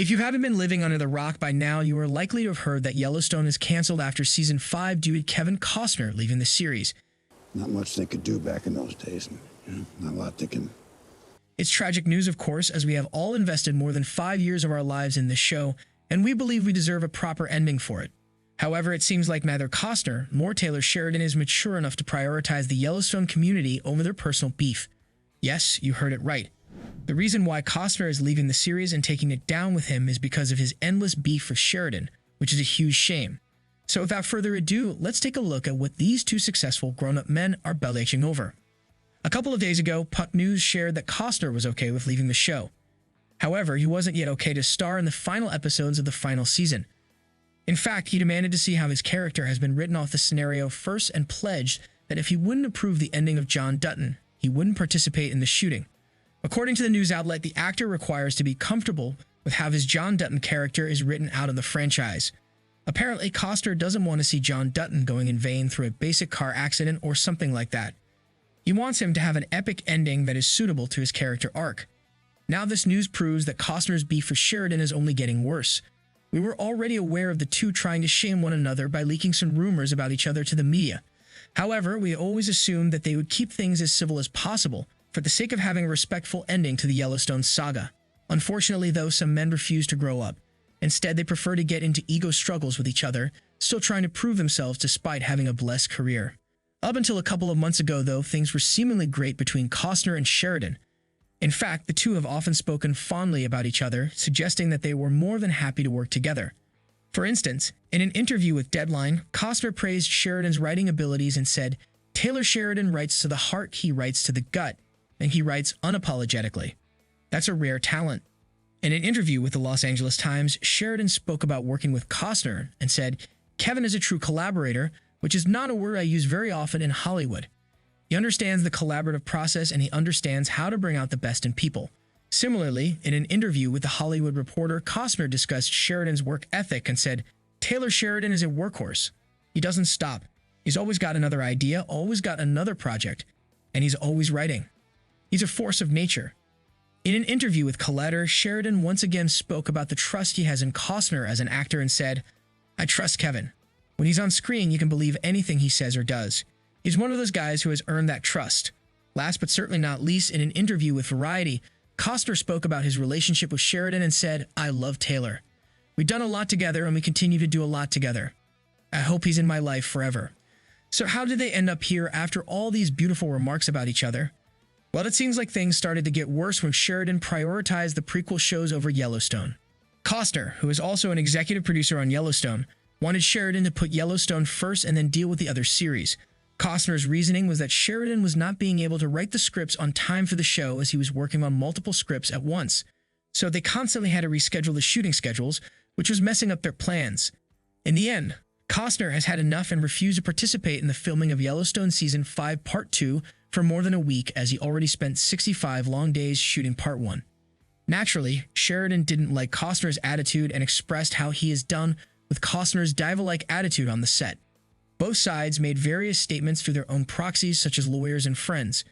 If you haven't been living under the rock by now, you are likely to have heard that Yellowstone is canceled after Season 5 due to Kevin Costner leaving the series. Not much they could do back in those days. Not a lot they can... It's tragic news, of course, as we have all invested more than 5 years of our lives in this show, and we believe we deserve a proper ending for it. However, it seems like neither Costner nor Taylor Sheridan is mature enough to prioritize the Yellowstone community over their personal beef. Yes, you heard it right. The reason why Costner is leaving the series and taking it down with him is because of his endless beef with Sheridan, which is a huge shame. So without further ado, let's take a look at what these two successful grown-up men are belly-aching over. A couple of days ago, Puck News shared that Costner was okay with leaving the show. However, he wasn't yet okay to star in the final episodes of the final season. In fact, he demanded to see how his character has been written off the scenario first and pledged that if he wouldn't approve the ending of John Dutton, he wouldn't participate in the shooting. According to the news outlet, the actor requires to be comfortable with how his John Dutton character is written out of the franchise. Apparently, Costner doesn't want to see John Dutton going in vain through a basic car accident or something like that. He wants him to have an epic ending that is suitable to his character arc. Now this news proves that Costner's beef for Sheridan is only getting worse. We were already aware of the two trying to shame one another by leaking some rumors about each other to the media. However, we always assumed that they would keep things as civil as possible, for the sake of having a respectful ending to the Yellowstone saga. Unfortunately, though, some men refuse to grow up. Instead, they prefer to get into ego struggles with each other, still trying to prove themselves despite having a blessed career. Up until a couple of months ago, though, things were seemingly great between Costner and Sheridan. In fact, the two have often spoken fondly about each other, suggesting that they were more than happy to work together. For instance, in an interview with Deadline, Costner praised Sheridan's writing abilities and said, "Taylor Sheridan writes to the heart, he writes to the gut, and he writes unapologetically. That's a rare talent." In an interview with the Los Angeles Times, Sheridan spoke about working with Costner and said, "Kevin is a true collaborator, which is not a word I use very often in Hollywood. He understands the collaborative process and he understands how to bring out the best in people." Similarly, in an interview with The Hollywood Reporter, Costner discussed Sheridan's work ethic and said, "Taylor Sheridan is a workhorse. He doesn't stop. He's always got another idea, always got another project, and he's always writing. He's a force of nature." In an interview with Collider, Sheridan once again spoke about the trust he has in Costner as an actor and said, "I trust Kevin. When he's on screen, you can believe anything he says or does. He's one of those guys who has earned that trust." Last but certainly not least, in an interview with Variety, Costner spoke about his relationship with Sheridan and said, "I love Taylor. We've done a lot together and we continue to do a lot together. I hope he's in my life forever." So how did they end up here after all these beautiful remarks about each other? Well, it seems like things started to get worse when Sheridan prioritized the prequel shows over Yellowstone. Costner, who is also an executive producer on Yellowstone, wanted Sheridan to put Yellowstone first and then deal with the other series. Costner's reasoning was that Sheridan was not being able to write the scripts on time for the show as he was working on multiple scripts at once. So they constantly had to reschedule the shooting schedules, which was messing up their plans. In the end, Costner has had enough and refused to participate in the filming of Yellowstone Season 5 Part 2 for more than a week, as he already spent 65 long days shooting Part 1. Naturally, Sheridan didn't like Costner's attitude and expressed how he is done with Costner's diva-like attitude on the set. Both sides made various statements through their own proxies, such as lawyers and friends.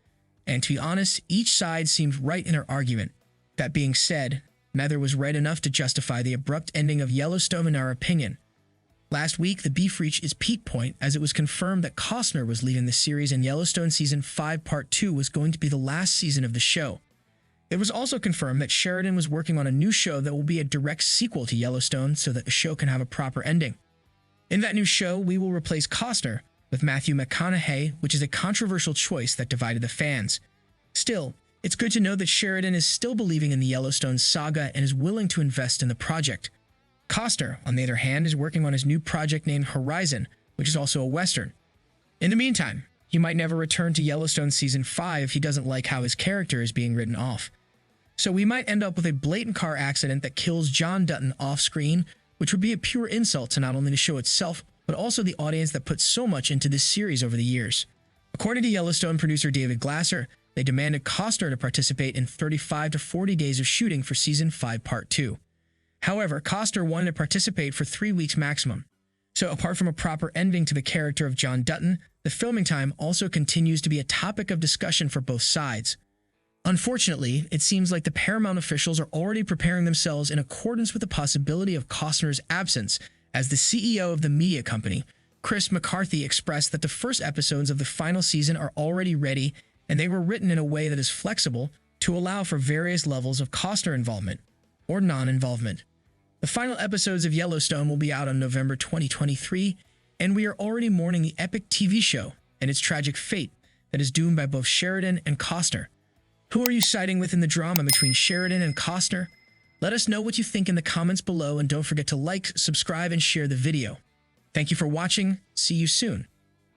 And to be honest, each side seemed right in their argument. That being said, neither was right enough to justify the abrupt ending of Yellowstone in our opinion. Last week, the beef reached its peak point as it was confirmed that Costner was leaving the series and Yellowstone Season 5 Part 2 was going to be the last season of the show. It was also confirmed that Sheridan was working on a new show that will be a direct sequel to Yellowstone so that the show can have a proper ending. In that new show, we will replace Costner with Matthew McConaughey, which is a controversial choice that divided the fans. Still, it's good to know that Sheridan is still believing in the Yellowstone saga and is willing to invest in the project. Costner, on the other hand, is working on his new project named Horizon, which is also a Western. In the meantime, he might never return to Yellowstone Season 5 if he doesn't like how his character is being written off. So we might end up with a blatant car accident that kills John Dutton off-screen, which would be a pure insult to not only the show itself, but also the audience that put so much into this series over the years. According to Yellowstone producer David Glasser, they demanded Costner to participate in 35 to 40 days of shooting for Season 5 Part 2. However, Costner wanted to participate for 3 weeks maximum. So apart from a proper ending to the character of John Dutton, the filming time also continues to be a topic of discussion for both sides. Unfortunately, it seems like the Paramount officials are already preparing themselves in accordance with the possibility of Costner's absence as the CEO of the media company. Chris McCarthy expressed that the first episodes of the final season are already ready, and they were written in a way that is flexible to allow for various levels of Costner involvement or non-involvement. The final episodes of Yellowstone will be out on November 2023, and we are already mourning the epic TV show and its tragic fate that is doomed by both Sheridan and Costner. Who are you siding with in the drama between Sheridan and Costner? Let us know what you think in the comments below, and don't forget to like, subscribe, and share the video. Thank you for watching. See you soon.